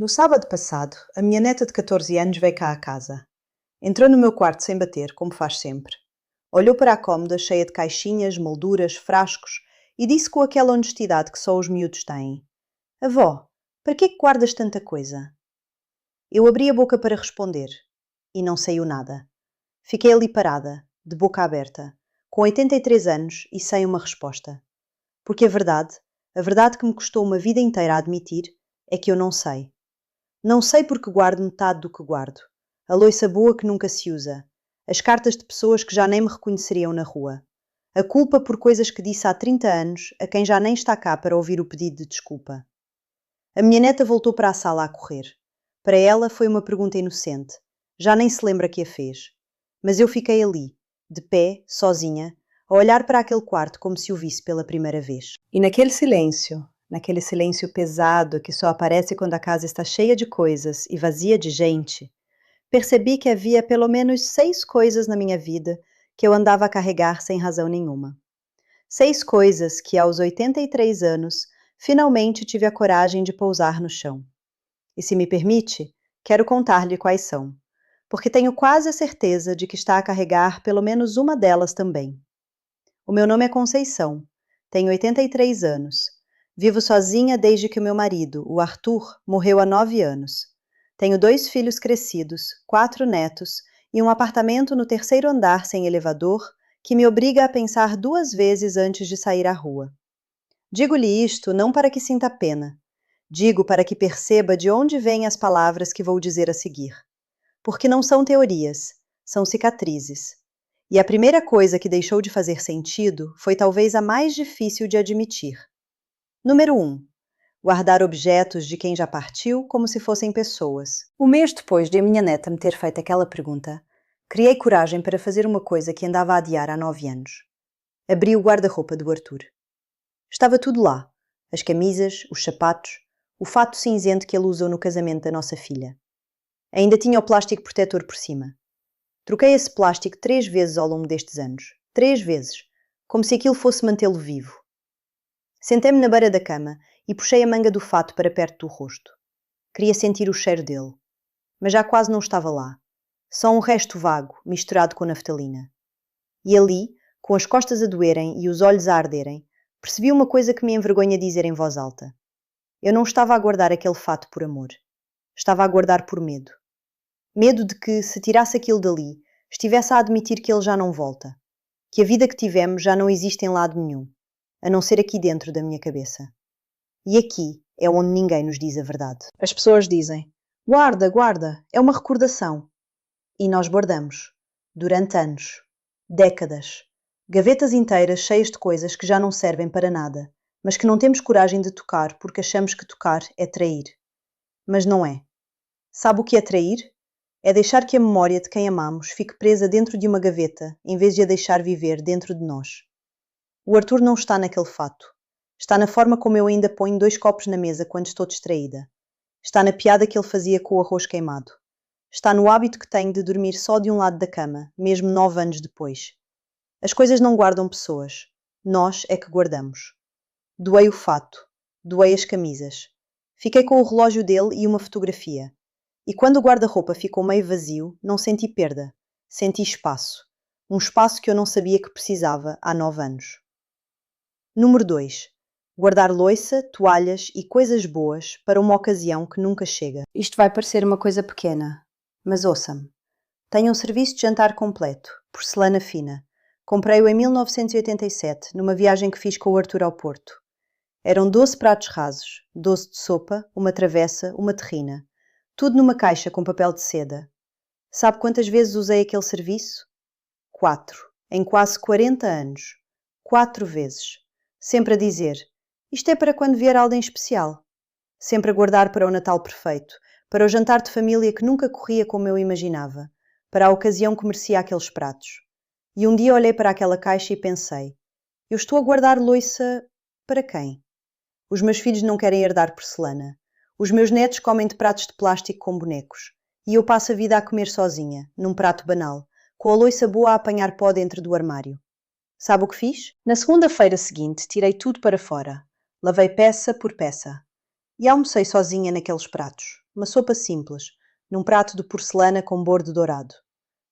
No sábado passado, a minha neta de 14 anos veio cá à casa. Entrou no meu quarto sem bater, como faz sempre. Olhou para a cômoda cheia de caixinhas, molduras, frascos e disse com aquela honestidade que só os miúdos têm: Avó, para que é que guardas tanta coisa? Eu abri a boca para responder e não saiu nada. Fiquei ali parada, de boca aberta, com 83 anos e sem uma resposta. Porque a verdade que me custou uma vida inteira a admitir, é que eu não sei. Não sei porque guardo metade do que guardo. A louça boa que nunca se usa. As cartas de pessoas que já nem me reconheceriam na rua. A culpa por coisas que disse há 30 anos a quem já nem está cá para ouvir o pedido de desculpa. A minha neta voltou para a sala a correr. Para ela foi uma pergunta inocente. Já nem se lembra que a fez. Mas eu fiquei ali, de pé, sozinha, a olhar para aquele quarto como se o visse pela primeira vez. E naquele silêncio pesado que só aparece quando a casa está cheia de coisas e vazia de gente, percebi que havia pelo menos 6 coisas na minha vida que eu andava a carregar sem razão nenhuma. 6 coisas que, aos 83 anos, finalmente tive a coragem de pousar no chão. E se me permite, quero contar-lhe quais são, porque tenho quase a certeza de que está a carregar pelo menos uma delas também. O meu nome é Conceição, tenho 83 anos. Vivo sozinha desde que o meu marido, o Arthur, morreu há 9 anos. Tenho 2 filhos crescidos, 4 netos e um apartamento no 3º andar sem elevador que me obriga a pensar 2 vezes antes de sair à rua. Digo-lhe isto não para que sinta pena. Digo para que perceba de onde vêm as palavras que vou dizer a seguir. Porque não são teorias, são cicatrizes. E a primeira coisa que deixou de fazer sentido foi talvez a mais difícil de admitir. Número 1. Guardar objetos de quem já partiu como se fossem pessoas. Um mês depois de a minha neta me ter feito aquela pergunta, criei coragem para fazer uma coisa que andava a adiar há 9 anos. Abri o guarda-roupa do Arthur. Estava tudo lá. As camisas, os sapatos, o fato cinzento que ele usou no casamento da nossa filha. Ainda tinha o plástico protetor por cima. Troquei esse plástico 3 vezes ao longo destes anos. 3 vezes. Como se aquilo fosse mantê-lo vivo. Sentei-me na beira da cama e puxei a manga do fato para perto do rosto. Queria sentir o cheiro dele. Mas já quase não estava lá. Só um resto vago, misturado com naftalina. E ali, com as costas a doerem e os olhos a arderem, percebi uma coisa que me envergonha dizer em voz alta. Eu não estava a guardar aquele fato por amor. Estava a guardar por medo. Medo de que, se tirasse aquilo dali, estivesse a admitir que ele já não volta. Que a vida que tivemos já não existe em lado nenhum, a não ser aqui dentro da minha cabeça. E aqui é onde ninguém nos diz a verdade. As pessoas dizem, guarda, guarda, é uma recordação. E nós guardamos. Durante anos. Décadas. Gavetas inteiras cheias de coisas que já não servem para nada, mas que não temos coragem de tocar porque achamos que tocar é trair. Mas não é. Sabe o que é trair? É deixar que a memória de quem amamos fique presa dentro de uma gaveta, em vez de a deixar viver dentro de nós. O Arthur não está naquele fato. Está na forma como eu ainda ponho 2 copos na mesa quando estou distraída. Está na piada que ele fazia com o arroz queimado. Está no hábito que tenho de dormir só de um lado da cama, mesmo 9 anos depois. As coisas não guardam pessoas. Nós é que guardamos. Doei o fato. Doei as camisas. Fiquei com o relógio dele e uma fotografia. E quando o guarda-roupa ficou meio vazio, não senti perda. Senti espaço. Um espaço que eu não sabia que precisava há 9 anos. Número 2. Guardar louça, toalhas e coisas boas para uma ocasião que nunca chega. Isto vai parecer uma coisa pequena, mas ouça-me. Tenho um serviço de jantar completo, porcelana fina. Comprei-o em 1987, numa viagem que fiz com o Arthur ao Porto. Eram 12 pratos rasos, 12 de sopa, uma travessa, uma terrina. Tudo numa caixa com papel de seda. Sabe quantas vezes usei aquele serviço? 4. Em quase 40 anos. 4 vezes. Sempre a dizer, isto é para quando vier alguém especial. Sempre a guardar para o Natal perfeito, para o jantar de família que nunca corria como eu imaginava, para a ocasião que merecia aqueles pratos. E um dia olhei para aquela caixa e pensei, eu estou a guardar louça para quem? Os meus filhos não querem herdar porcelana. Os meus netos comem de pratos de plástico com bonecos. E eu passo a vida a comer sozinha, num prato banal, com a louça boa a apanhar pó dentro do armário. Sabe o que fiz? Na segunda-feira seguinte, tirei tudo para fora. Lavei peça por peça. E almocei sozinha naqueles pratos. uma sopa simples, num prato de porcelana com bordo dourado.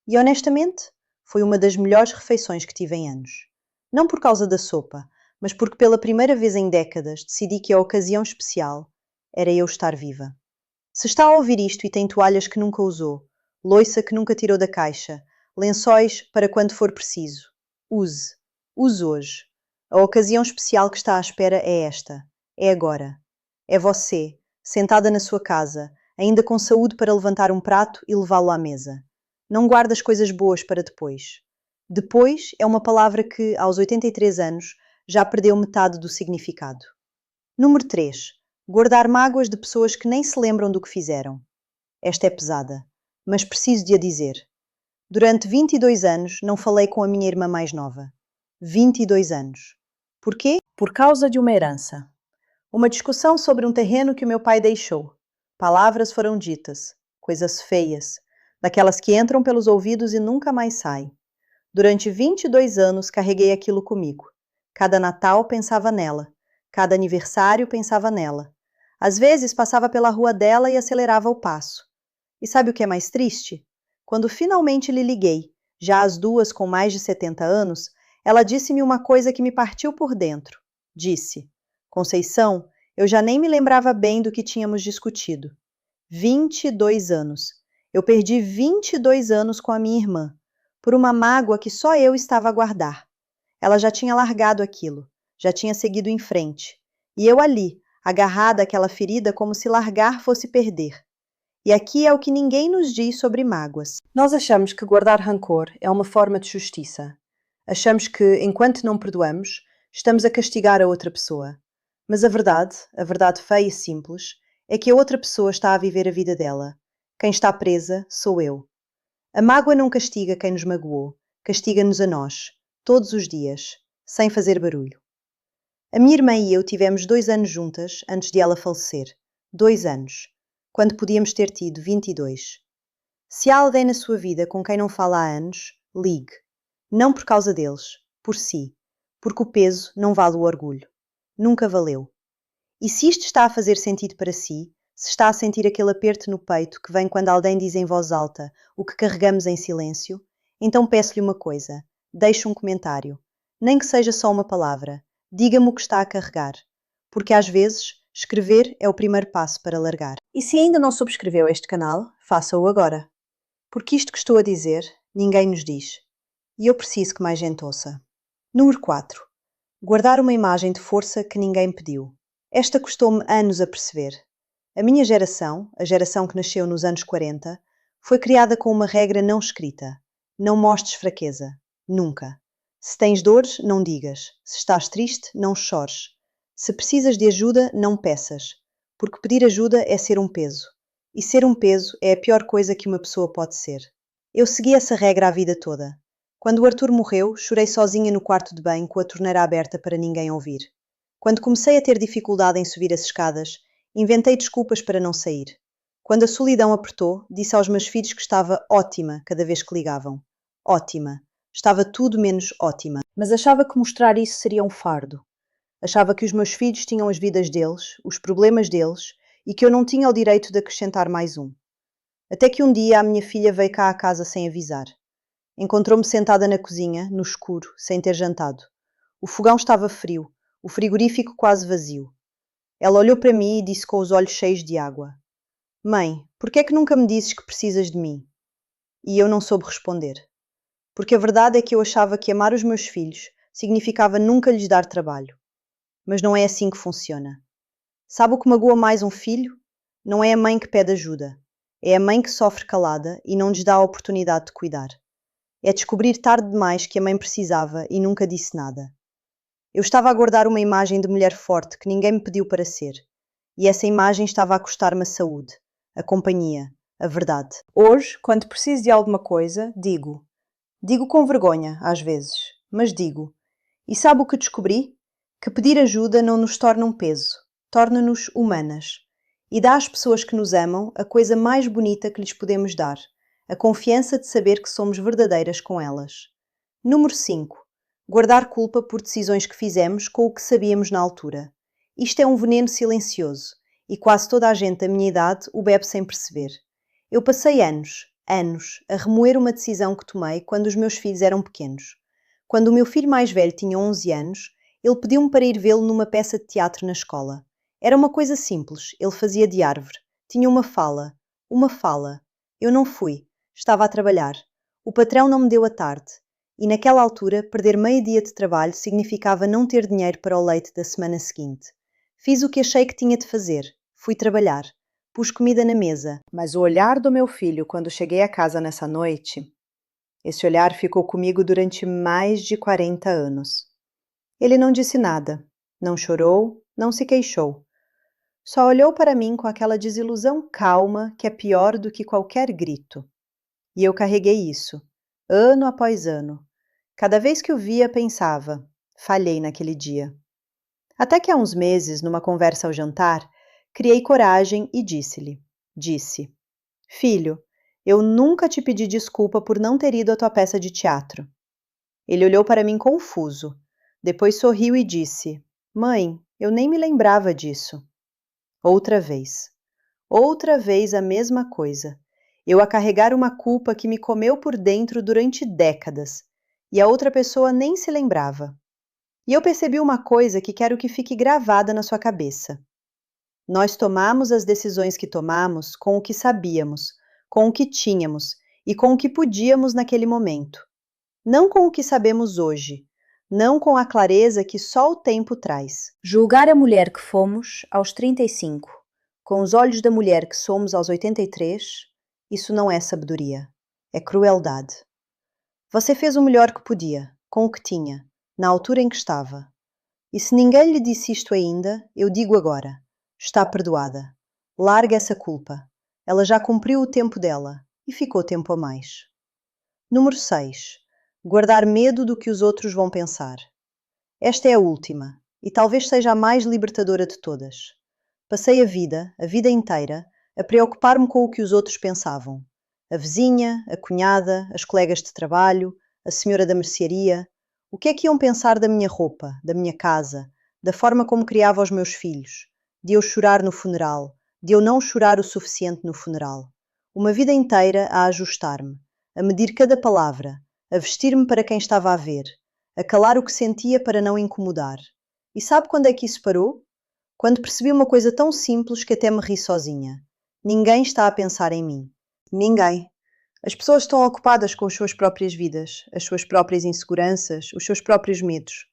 E honestamente, foi uma das melhores refeições que tive em anos. Não por causa da sopa, mas porque pela primeira vez em décadas decidi que a ocasião especial era eu estar viva. Se está a ouvir isto e tem toalhas que nunca usou, loiça que nunca tirou da caixa, lençóis para quando for preciso, use. Use hoje. A ocasião especial que está à espera é esta. É agora. É você, sentada na sua casa, ainda com saúde para levantar um prato e levá-lo à mesa. Não guarde as coisas boas para depois. Depois é uma palavra que, aos 83 anos, já perdeu metade do significado. Número 3. Guardar mágoas de pessoas que nem se lembram do que fizeram. Esta é pesada, mas preciso de a dizer. Durante 22 anos não falei com a minha irmã mais nova. 22 anos. Porquê? Por causa de uma herança. Uma discussão sobre um terreno que o meu pai deixou. Palavras foram ditas, coisas feias, daquelas que entram pelos ouvidos e nunca mais saem. Durante 22 anos carreguei aquilo comigo. Cada Natal pensava nela. Cada aniversário pensava nela. Às vezes passava pela rua dela e acelerava o passo. E sabe o que é mais triste? Quando finalmente lhe liguei, já as duas com mais de 70 anos, ela disse-me uma coisa que me partiu por dentro. Disse: Conceição, eu já nem me lembrava bem do que tínhamos discutido. 22 anos. Eu perdi 22 anos com a minha irmã, por uma mágoa que só eu estava a guardar. Ela já tinha largado aquilo, já tinha seguido em frente. E eu ali, agarrada àquela ferida como se largar fosse perder. E aqui é o que ninguém nos diz sobre mágoas. Nós achamos que guardar rancor é uma forma de justiça. Achamos que, enquanto não perdoamos, estamos a castigar a outra pessoa. Mas a verdade feia e simples, é que a outra pessoa está a viver a vida dela. Quem está presa sou eu. A mágoa não castiga quem nos magoou, castiga-nos a nós, todos os dias, sem fazer barulho. A minha irmã e eu tivemos 2 anos juntas antes de ela falecer. 2 anos. Quando podíamos ter tido 22. Se há alguém na sua vida com quem não fala há anos, ligue. Não por causa deles, por si. Porque o peso não vale o orgulho. Nunca valeu. E se isto está a fazer sentido para si, se está a sentir aquele aperto no peito que vem quando alguém diz em voz alta o que carregamos em silêncio, então peço-lhe uma coisa. Deixe um comentário. Nem que seja só uma palavra. Diga-me o que está a carregar. Porque às vezes, escrever é o primeiro passo para largar. E se ainda não subscreveu este canal, faça-o agora. Porque isto que estou a dizer, ninguém nos diz. E eu preciso que mais gente ouça. Número 4. Guardar uma imagem de força que ninguém pediu. Esta custou-me anos a perceber. A minha geração, a geração que nasceu nos anos 40, foi criada com uma regra não escrita. Não mostres fraqueza. Nunca. Se tens dores, não digas. Se estás triste, não chores. Se precisas de ajuda, não peças. Porque pedir ajuda é ser um peso. E ser um peso é a pior coisa que uma pessoa pode ser. Eu segui essa regra a vida toda. Quando o Arthur morreu, chorei sozinha no quarto de banho com a torneira aberta para ninguém ouvir. Quando comecei a ter dificuldade em subir as escadas, inventei desculpas para não sair. Quando a solidão apertou, disse aos meus filhos que estava ótima cada vez que ligavam. Ótima. Estava tudo menos ótima. Mas achava que mostrar isso seria um fardo. Achava que os meus filhos tinham as vidas deles, os problemas deles, e que eu não tinha o direito de acrescentar mais um. Até que um dia a minha filha veio cá à casa sem avisar. Encontrou-me sentada na cozinha, no escuro, sem ter jantado. O fogão estava frio, o frigorífico quase vazio. Ela olhou para mim e disse com os olhos cheios de água: Mãe, por que é que nunca me dizes que precisas de mim? E eu não soube responder. Porque a verdade é que eu achava que amar os meus filhos significava nunca lhes dar trabalho. Mas não é assim que funciona. Sabe o que magoa mais um filho? Não é a mãe que pede ajuda. É a mãe que sofre calada e não lhes dá a oportunidade de cuidar. É descobrir tarde demais que a mãe precisava e nunca disse nada. Eu estava a guardar uma imagem de mulher forte que ninguém me pediu para ser. E essa imagem estava a custar-me a saúde, a companhia, a verdade. Hoje, quando preciso de alguma coisa, digo. Digo com vergonha, às vezes, mas digo. E sabe o que descobri? Que pedir ajuda não nos torna um peso, torna-nos humanas. E dá às pessoas que nos amam a coisa mais bonita que lhes podemos dar. A confiança de saber que somos verdadeiras com elas. Número 5. Guardar culpa por decisões que fizemos com o que sabíamos na altura. Isto é um veneno silencioso e quase toda a gente da minha idade o bebe sem perceber. Eu passei anos, a remoer uma decisão que tomei quando os meus filhos eram pequenos. Quando o meu filho mais velho tinha 11 anos, ele pediu-me para ir vê-lo numa peça de teatro na escola. Era uma coisa simples, ele fazia de árvore. Tinha uma fala. Uma fala. Eu não fui. Estava a trabalhar. O patrão não me deu a tarde. E naquela altura, perder meio dia de trabalho significava não ter dinheiro para o leite da semana seguinte. Fiz o que achei que tinha de fazer. Fui trabalhar. Pus comida na mesa. Mas o olhar do meu filho quando cheguei a casa nessa noite, esse olhar ficou comigo durante mais de 40 anos. Ele não disse nada. Não chorou, não se queixou. Só olhou para mim com aquela desilusão calma que é pior do que qualquer grito. E eu carreguei isso, ano após ano. Cada vez que o via, pensava, falhei naquele dia. Até que há uns meses, numa conversa ao jantar, criei coragem e disse, filho, eu nunca te pedi desculpa por não ter ido à tua peça de teatro. Ele olhou para mim confuso. Depois sorriu e disse, mãe, eu nem me lembrava disso. Outra vez a mesma coisa. Eu a carregar uma culpa que me comeu por dentro durante décadas, e a outra pessoa nem se lembrava. E eu percebi uma coisa que quero que fique gravada na sua cabeça. Nós tomamos as decisões que tomamos com o que sabíamos, com o que tínhamos e com o que podíamos naquele momento. Não com o que sabemos hoje, não com a clareza que só o tempo traz. Julgar a mulher que fomos aos 35, com os olhos da mulher que somos aos 83, isso não é sabedoria, é crueldade. Você fez o melhor que podia, com o que tinha, na altura em que estava. E se ninguém lhe disse isto ainda, eu digo agora, está perdoada. Larga essa culpa. Ela já cumpriu o tempo dela e ficou tempo a mais. Número 6. Guardar medo do que os outros vão pensar. Esta é a última, e talvez seja a mais libertadora de todas. Passei a vida inteira, a preocupar-me com o que os outros pensavam. A vizinha, a cunhada, as colegas de trabalho, a senhora da mercearia. O que é que iam pensar da minha roupa, da minha casa, da forma como criava os meus filhos, de eu chorar no funeral, de eu não chorar o suficiente no funeral. Uma vida inteira a ajustar-me, a medir cada palavra, a vestir-me para quem estava a ver, a calar o que sentia para não incomodar. E sabe quando é que isso parou? Quando percebi uma coisa tão simples que até me ri sozinha. Ninguém está a pensar em mim. Ninguém. As pessoas estão ocupadas com as suas próprias vidas, as suas próprias inseguranças, os seus próprios medos.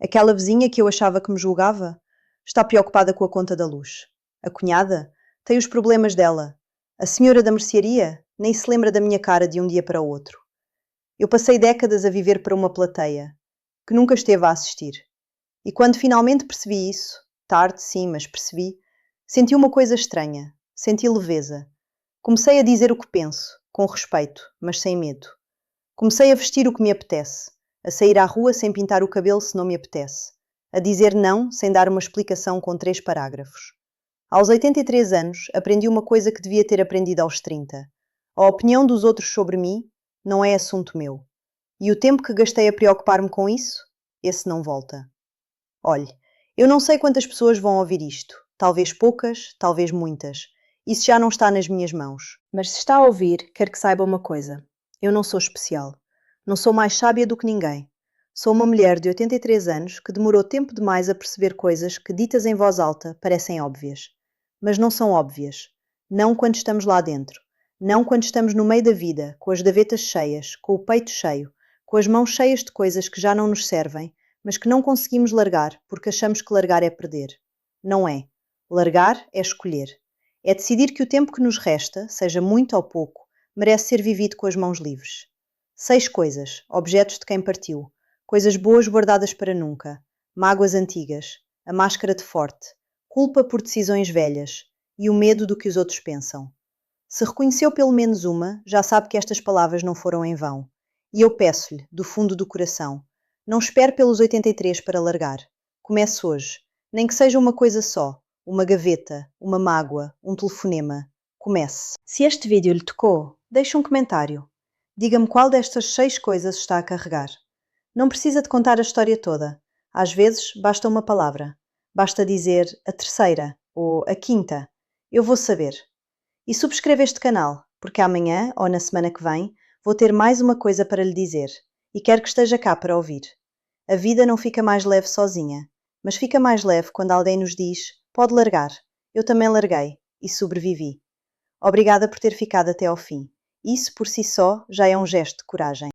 Aquela vizinha que eu achava que me julgava está preocupada com a conta da luz. A cunhada tem os problemas dela. A senhora da mercearia nem se lembra da minha cara de um dia para o outro. Eu passei décadas a viver para uma plateia que nunca esteve a assistir. E quando finalmente percebi isso, tarde sim, mas percebi, senti uma coisa estranha, senti leveza. Comecei a dizer o que penso, com respeito, mas sem medo. Comecei a vestir o que me apetece, a sair à rua sem pintar o cabelo se não me apetece, a dizer não sem dar uma explicação com 3 parágrafos. Aos 83 anos, aprendi uma coisa que devia ter aprendido aos 30. A opinião dos outros sobre mim não é assunto meu. E o tempo que gastei a preocupar-me com isso, esse não volta. Olhe, eu não sei quantas pessoas vão ouvir isto. Talvez poucas, talvez muitas. Isso já não está nas minhas mãos. Mas se está a ouvir, quero que saiba uma coisa. Eu não sou especial. Não sou mais sábia do que ninguém. Sou uma mulher de 83 anos que demorou tempo demais a perceber coisas que, ditas em voz alta, parecem óbvias. Mas não são óbvias. Não quando estamos lá dentro. Não quando estamos no meio da vida, com as gavetas cheias, com o peito cheio, com as mãos cheias de coisas que já não nos servem, mas que não conseguimos largar porque achamos que largar é perder. Não é. Largar é escolher. É decidir que o tempo que nos resta, seja muito ou pouco, merece ser vivido com as mãos livres. 6 coisas, objetos de quem partiu, coisas boas guardadas para nunca, mágoas antigas, a máscara de forte, culpa por decisões velhas e o medo do que os outros pensam. Se reconheceu pelo menos uma, já sabe que estas palavras não foram em vão. E eu peço-lhe, do fundo do coração, não espere pelos 83 para largar. Comece hoje, nem que seja uma coisa só, uma gaveta, uma mágoa, um telefonema. Comece. Se este vídeo lhe tocou, deixe um comentário. Diga-me qual destas 6 coisas está a carregar. Não precisa de contar a história toda. Às vezes, basta uma palavra. Basta dizer a terceira, Ou a quinta? Eu vou saber. E subscreva este canal, porque amanhã ou na semana que vem vou ter mais uma coisa para lhe dizer e quero que esteja cá para ouvir. A vida não fica mais leve sozinha, mas fica mais leve quando alguém nos diz: pode largar. Eu também larguei e sobrevivi. Obrigada por ter ficado até ao fim. Isso por si só já é um gesto de coragem.